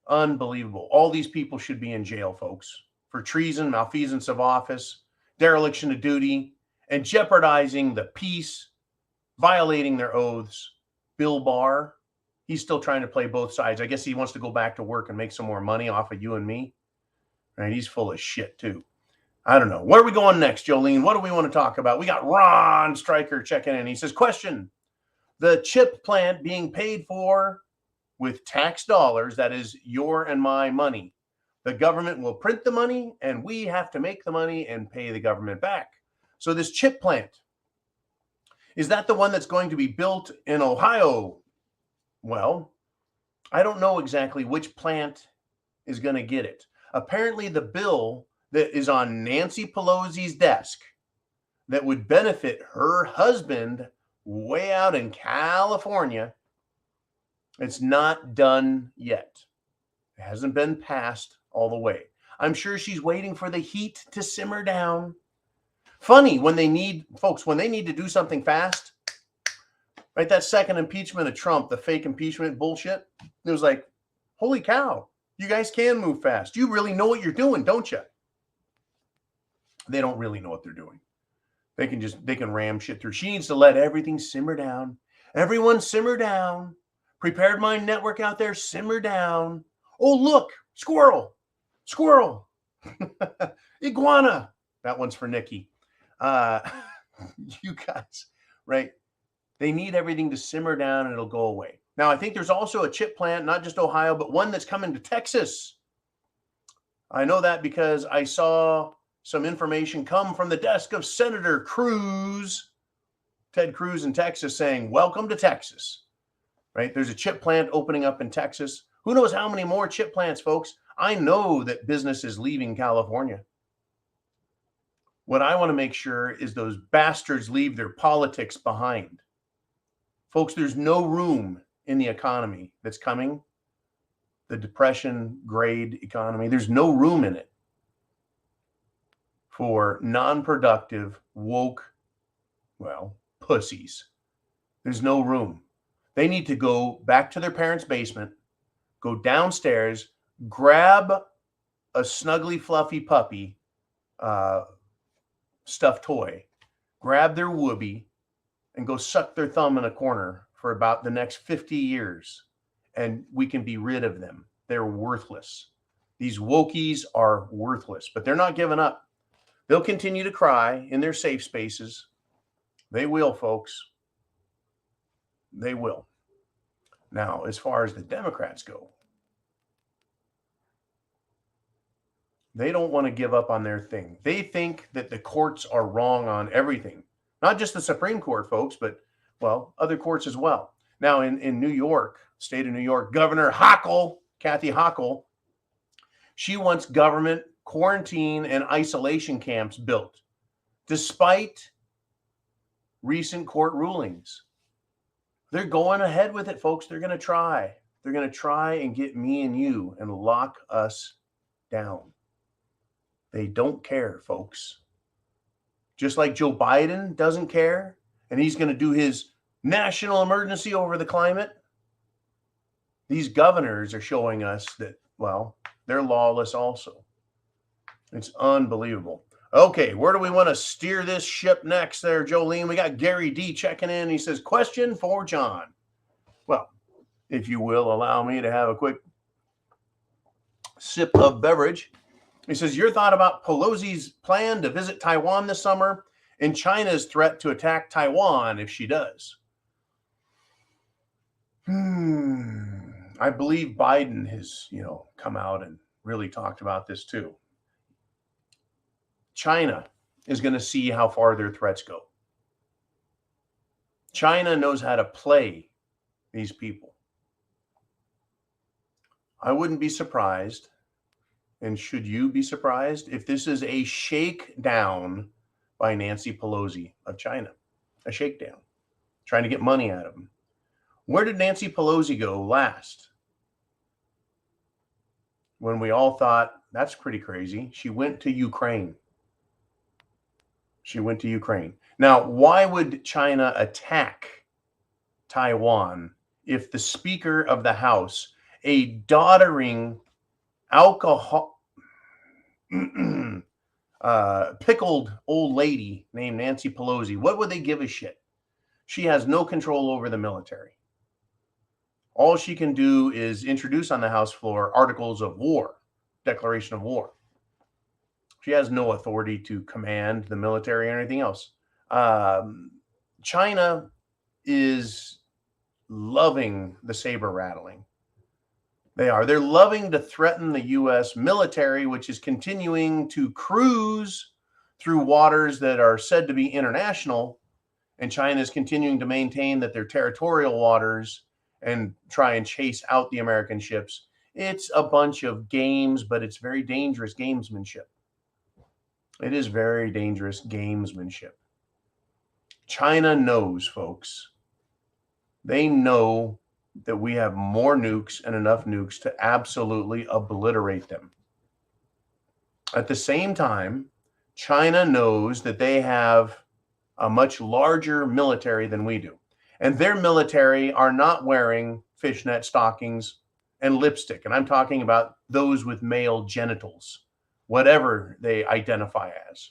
Unbelievable. All these people should be in jail, folks, for treason, malfeasance of office, dereliction of duty, and jeopardizing the peace, violating their oaths. Bill Barr, he's still trying to play both sides. I guess he wants to go back to work and make some more money off of you and me. Right? He's full of shit, too. I don't know. Where are we going next, Jolene? What do we want to talk about? We got Ron Stryker checking in. He says, question, the chip plant being paid for with tax dollars, that is your and my money. The government will print the money and we have to make the money and pay the government back. So this chip plant, is that the one that's going to be built in Ohio? Well, I don't know exactly which plant is going to get it. Apparently the bill that is on Nancy Pelosi's desk that would benefit her husband way out in California, it's not done yet. It hasn't been passed all the way. I'm sure she's waiting for the heat to simmer down. Funny, when they need, folks, when they need to do something fast, right? That second impeachment of Trump, the fake impeachment bullshit, it was like, holy cow, you guys can move fast. You really know what you're doing, don't you? They don't really know what they're doing. They can ram shit through. She needs to let everything simmer down. Everyone simmer down. Prepared Mind Network out there, simmer down. Oh, look, squirrel. Iguana. That one's for Nikki. You guys, right? They need everything to simmer down and it'll go away. Now, I think there's also a chip plant, not just Ohio, but one that's coming to Texas. I know that because I saw some information come from the desk of Senator Cruz, Ted Cruz in Texas, saying, welcome to Texas, right? There's a chip plant opening up in Texas. Who knows how many more chip plants, folks? I know that business is leaving California. What I want to make sure is those bastards leave their politics behind. Folks, there's no room in the economy that's coming, the depression grade economy. There's no room in it for non-productive, woke, pussies. There's no room. They need to go back to their parents' basement, go downstairs, grab a snuggly, fluffy puppy, stuffed toy, grab their whoopee, and go suck their thumb in a corner for about the next 50 years. And we can be rid of them. They're worthless. These wokies are worthless, but they're not giving up. They'll continue to cry in their safe spaces. They will, folks. They will. Now, as far as the Democrats go, they don't want to give up on their thing. They think that the courts are wrong on everything. Not just the Supreme Court, folks, but, other courts as well. Now, in New York, state of New York, Governor Hochul, Kathy Hochul, she wants government quarantine and isolation camps built, despite recent court rulings. They're going ahead with it, folks. They're going to try. They're going to try and get me and you and lock us down. They don't care, folks. Just like Joe Biden doesn't care, and he's going to do his national emergency over the climate. These governors are showing us that, well, they're lawless also. It's unbelievable. Okay, where do we want to steer this ship next there, Jolene? We got Gary D checking in. He says, question for John. Well, if you will allow me to have a quick sip of beverage. He says, your thought about Pelosi's plan to visit Taiwan this summer and China's threat to attack Taiwan if she does. I believe Biden has, come out and really talked about this too. China is going to see how far their threats go. China knows how to play these people. I wouldn't be surprised, and should you be surprised, if this is a shakedown by Nancy Pelosi of China? A shakedown, trying to get money out of them. Where did Nancy Pelosi go last? When we all thought, that's pretty crazy. She went to Ukraine. Now, why would China attack Taiwan if the Speaker of the House, a doddering, pickled old lady named Nancy Pelosi, what would they give a shit? She has no control over the military. All she can do is introduce on the House floor articles of war, declaration of war. She has no authority to command the military or anything else. China is loving the saber rattling. They're loving to threaten the U.S. military, which is continuing to cruise through waters that are said to be international. And China is continuing to maintain that they're territorial waters and try and chase out the American ships. It's a bunch of games, but it's very dangerous gamesmanship. It is very dangerous gamesmanship. China knows, folks. They know that we have more nukes and enough nukes to absolutely obliterate them. At the same time, China knows that they have a much larger military than we do. And their military are not wearing fishnet stockings and lipstick. And I'm talking about those with male genitals, whatever they identify as.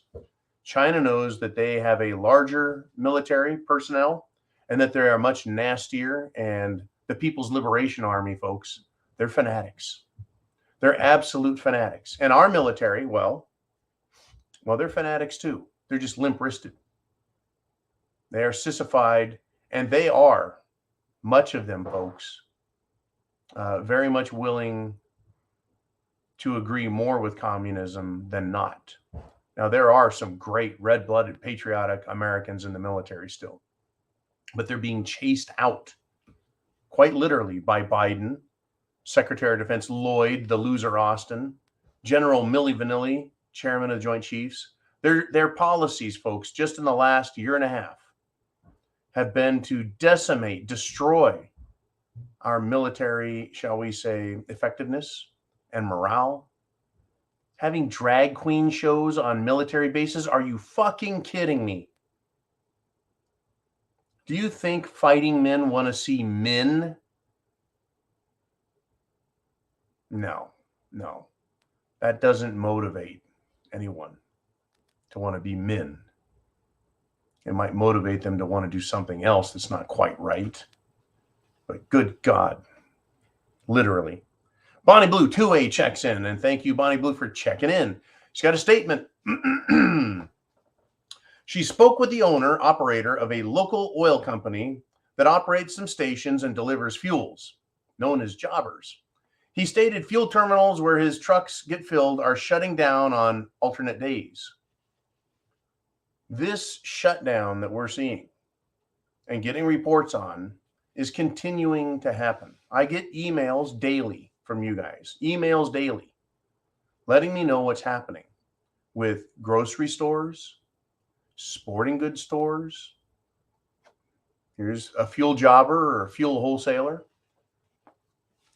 China knows that they have a larger military personnel and that they are much nastier. And the People's Liberation Army, folks, they're fanatics. They're absolute fanatics. And our military, well, they're fanatics too. They're just limp-wristed. They are sissified, and they are, much of them, folks, very much willing to agree more with communism than not. Now, there are some great red-blooded, patriotic Americans in the military still, but they're being chased out, quite literally, by Biden, Secretary of Defense Lloyd, the loser Austin, General Milli Vanilli, Chairman of the Joint Chiefs. Their policies, folks, just in the last year and a half, have been to decimate, destroy our military, shall we say, effectiveness and morale. Having drag queen shows on military bases? Are you fucking kidding me? Do you think fighting men want to see men? No. That doesn't motivate anyone to want to be men. It might motivate them to want to do something else that's not quite right. But good God, literally. Bonnie Blue 2A checks in, and thank you, Bonnie Blue, for checking in. She's got a statement. She spoke with the operator of a local oil company that operates some stations and delivers fuels, known as jobbers. He stated fuel terminals where his trucks get filled are shutting down on alternate days. This shutdown that we're seeing and getting reports on is continuing to happen. I get emails daily from you guys, letting me know what's happening with grocery stores, sporting goods stores. Here's a fuel jobber or a fuel wholesaler.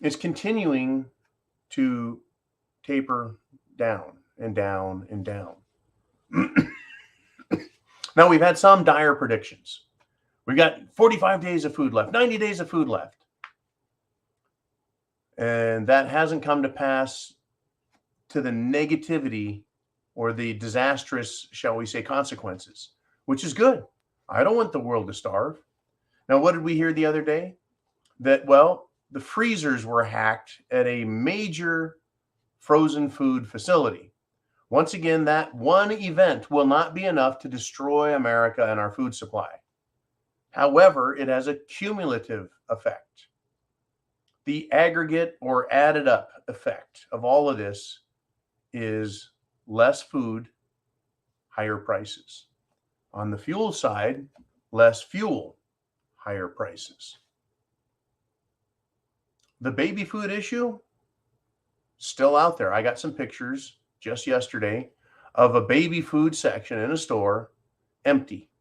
It's continuing to taper down and down and down. Now, we've had some dire predictions. We got 45 days of food left, 90 days of food left. And that hasn't come to pass to the negativity or the disastrous, shall we say, consequences, which is good. I don't want the world to starve. Now, what did we hear the other day? That, well, the freezers were hacked at a major frozen food facility. Once again, that one event will not be enough to destroy America and our food supply. However, it has a cumulative effect. The aggregate or added up effect of all of this is less food, higher prices. On the fuel side, less fuel, higher prices. The baby food issue, still out there. I got some pictures just yesterday of a baby food section in a store empty.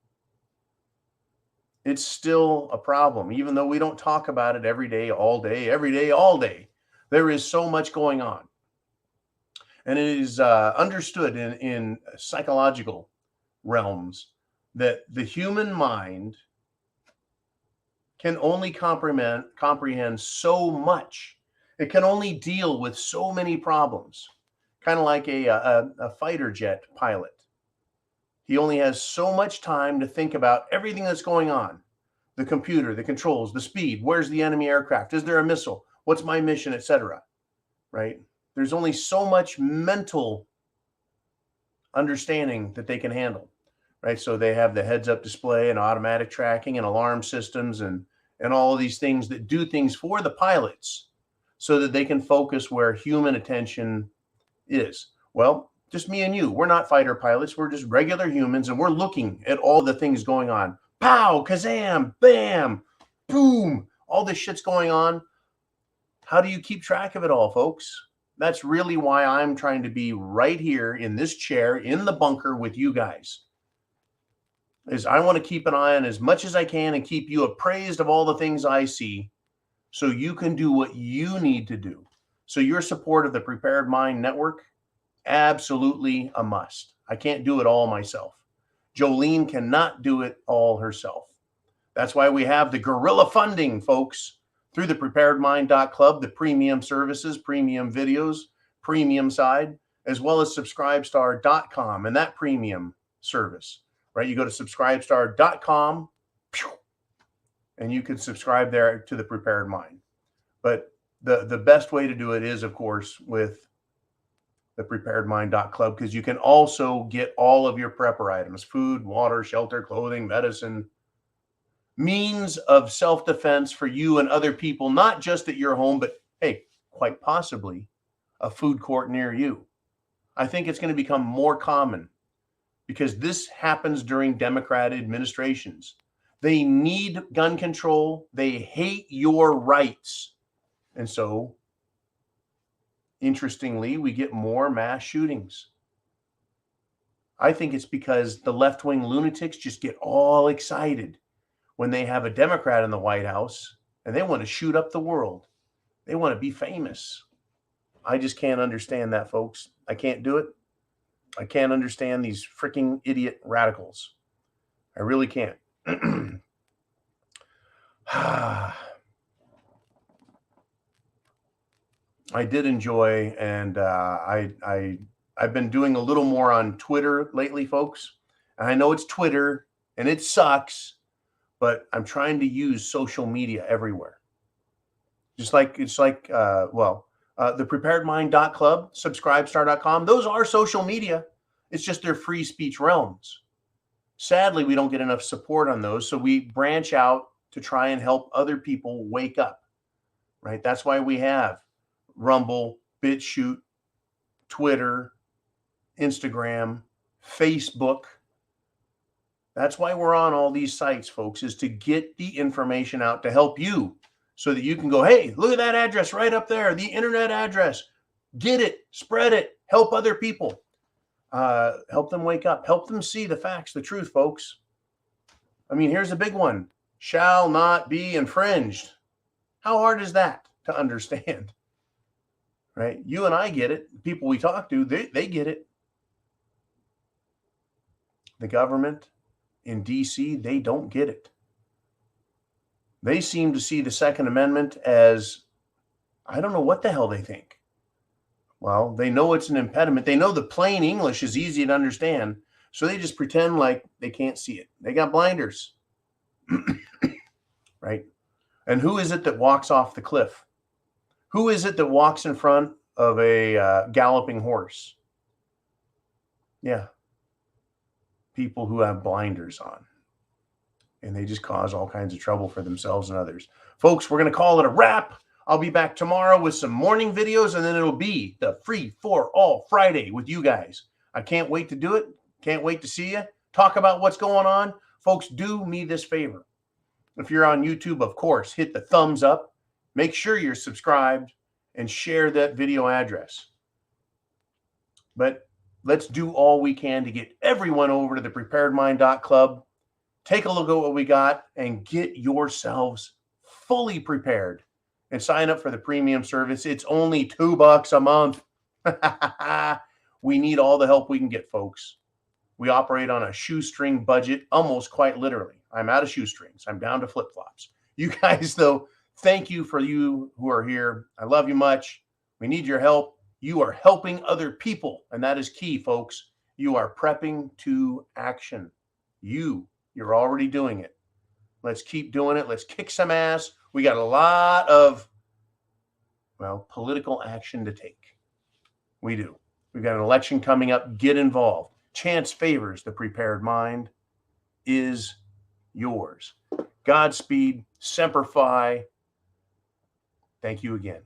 It's still a problem, even though we don't talk about it every day, all day, every day, all day. There is so much going on. And it is understood in psychological realms that the human mind can only comprehend so much. It can only deal with so many problems, kind of like a fighter jet pilot. He only has so much time to think about everything that's going on. The computer, the controls, the speed, where's the enemy aircraft? Is there a missile? What's my mission, etc. Right? There's only so much mental understanding that they can handle. Right? So they have the heads-up display and automatic tracking and alarm systems and all of these things that do things for the pilots so that they can focus where human attention is. Well, just me and you. We're not fighter pilots. We're just regular humans, and we're looking at all the things going on. Pow, kazam, bam, boom. All this shit's going on. How do you keep track of it all, folks? That's really why I'm trying to be right here in this chair in the bunker with you guys. Is I want to keep an eye on as much as I can and keep you appraised of all the things I see so you can do what you need to do. So your support of the Prepared Mind Network, absolutely a must. I can't do it all myself. Jolene cannot do it all herself. That's why we have the guerrilla funding, folks, through the preparedmind.club, the premium services, premium videos, premium side, as well as subscribestar.com and that premium service, right? You go to subscribestar.com and you can subscribe there to the Prepared Mind. But the best way to do it is, of course, with the preparedmind.club, because you can also get all of your prepper items, food, water, shelter, clothing, medicine, means of self-defense for you and other people, not just at your home, but hey, quite possibly a food court near you. I think it's going to become more common because this happens during Democrat administrations. They need gun control. They hate your rights. And so, interestingly, we get more mass shootings. I think it's because the left-wing lunatics just get all excited when they have a Democrat in the White House and they want to shoot up the world. They want to be famous. I just can't understand that, folks. I can't do it. I can't understand these freaking idiot radicals. I really can't. I did enjoy, and I've been doing a little more on Twitter lately, folks. And I know it's Twitter, and it sucks, but I'm trying to use social media everywhere. It's like the preparedmind.club, subscribestar.com. Those are social media. It's just they're free speech realms. Sadly, we don't get enough support on those, so we branch out to try and help other people wake up, right? That's why we have Rumble, BitChute, Twitter, Instagram, Facebook. That's why we're on all these sites, folks, is to get the information out to help you so that you can go, hey, look at that address right up there, the internet address. Get it, spread it, help other people. Help them wake up, help them see the facts, the truth, folks. I mean, here's a big one. Shall not be infringed. How hard is that to understand, right? You and I get it. People we talk to, they get it. The government in DC, they don't get it. They seem to see the Second Amendment as, I don't know what the hell they think. Well, they know it's an impediment. They know the plain English is easy to understand, so they just pretend like they can't see it. They got blinders, right? And who is it that walks off the cliff? Who is it that walks in front of a galloping horse? Yeah, people who have blinders on. And they just cause all kinds of trouble for themselves and others. Folks, we're going to call it a wrap. I'll be back tomorrow with some morning videos, and then it'll be the Free for All Friday with you guys. I can't wait to do it. Can't wait to see you. Talk about what's going on. Folks, do me this favor. If you're on YouTube, of course, hit the thumbs up. Make sure you're subscribed and share that video address. But let's do all we can to get everyone over to the preparedmind.club. Take a look at what we got and get yourselves fully prepared and sign up for the premium service. It's only $2 a month. We need all the help we can get, folks. We operate on a shoestring budget, almost quite literally. I'm out of shoestrings. I'm down to flip-flops. You guys, though, thank you for you who are here. I love you much. We need your help. You are helping other people, and that is key, folks. You are prepping to action. You're already doing it. Let's keep doing it. Let's kick some ass. We got a lot of, political action to take. We do. We've got an election coming up. Get involved. Chance favors the prepared mind is yours. Godspeed. Semper Fi. Thank you again.